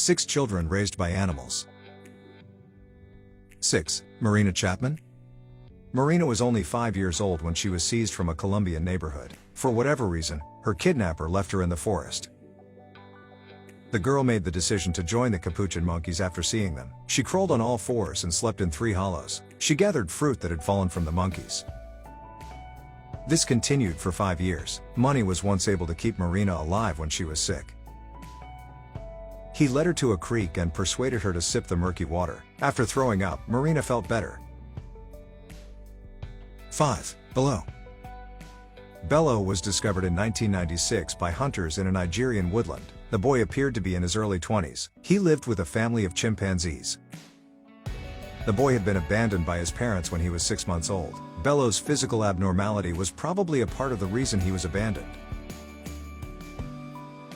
6 children raised by animals. 6. Marina Chapman. Marina was only 5 years old when she was seized from a Colombian neighborhood. For whatever reason, her kidnapper left her in the forest. The girl made the decision to join the capuchin monkeys after seeing them. She crawled on all fours and slept in 3 hollows. She gathered fruit that had fallen from the monkeys. This continued for 5 years. Money was once able to keep Marina alive when she was sick. He led her to a creek and persuaded her to sip the murky water. After throwing up, Marina felt better. 5. Bello. Bello was discovered in 1996 by hunters in a Nigerian woodland. The boy appeared to be in his early 20s. He lived with a family of chimpanzees. The boy had been abandoned by his parents when he was 6 months old. Bello's physical abnormality was probably a part of the reason he was abandoned.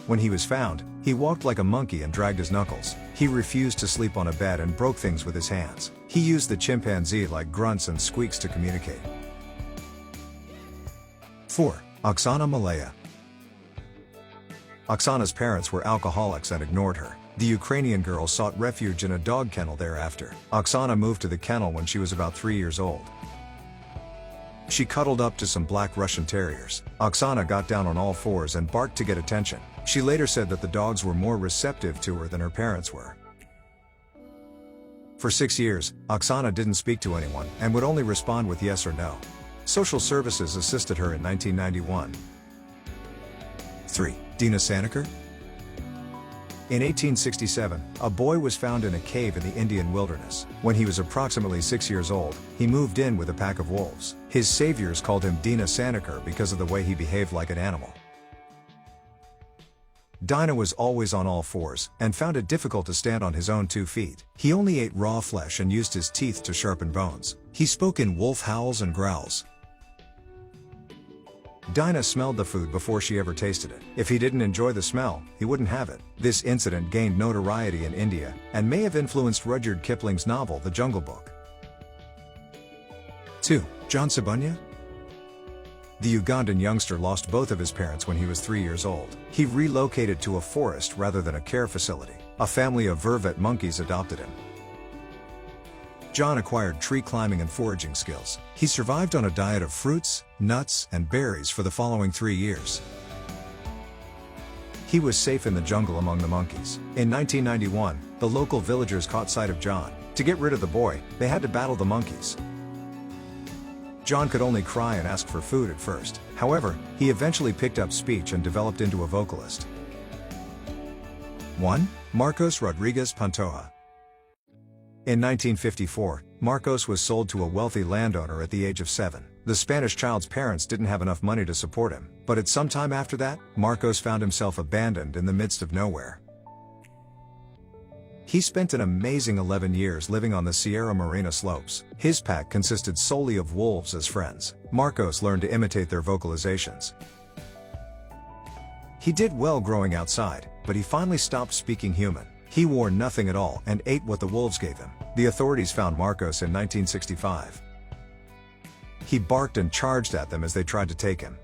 When he was found, he walked like a monkey and dragged his knuckles. He refused to sleep on a bed and broke things with his hands. He used the chimpanzee-like grunts and squeaks to communicate. 4. Oksana Malaya. Oksana's parents were alcoholics and ignored her. The Ukrainian girl sought refuge in a dog kennel thereafter. Oksana moved to the kennel when she was about 3 years old. She cuddled up to some black Russian terriers. Oksana got down on all fours and barked to get attention. She later said that the dogs were more receptive to her than her parents were. For 6 years, Oksana didn't speak to anyone and would only respond with yes or no. Social services assisted her in 1991. 3. Dina Sanicker. In 1867, a boy was found in a cave in the Indian wilderness. When he was approximately 6 years old, he moved in with a pack of wolves. His saviors called him Dina Sanicker because of the way he behaved like an animal. Dina was always on all fours and found it difficult to stand on his own 2 feet. He only ate raw flesh and used his teeth to sharpen bones. He spoke in wolf howls and growls. Dina smelled the food before she ever tasted it. If he didn't enjoy the smell, he wouldn't have it. This incident gained notoriety in India and may have influenced Rudyard Kipling's novel The Jungle Book. 2. John Sabunya. The Ugandan youngster lost both of his parents when he was 3 years old. He relocated to a forest rather than a care facility. A family of vervet monkeys adopted him. John acquired tree climbing and foraging skills. He survived on a diet of fruits, nuts, and berries for the following 3 years. He was safe in the jungle among the monkeys. In 1991, the local villagers caught sight of John. To get rid of the boy, they had to battle the monkeys. John could only cry and ask for food at first. However, he eventually picked up speech and developed into a vocalist. 1. Marcos Rodriguez Pantoja. In 1954, Marcos was sold to a wealthy landowner at the age of 7. The Spanish child's parents didn't have enough money to support him, but at some time after that, Marcos found himself abandoned in the midst of nowhere. He spent an amazing 11 years living on the Sierra Morena slopes. His pack consisted solely of wolves as friends. Marcos learned to imitate their vocalizations. He did well growing outside, but he finally stopped speaking human. He wore nothing at all and ate what the wolves gave him. The authorities found Marcos in 1965. He barked and charged at them as they tried to take him.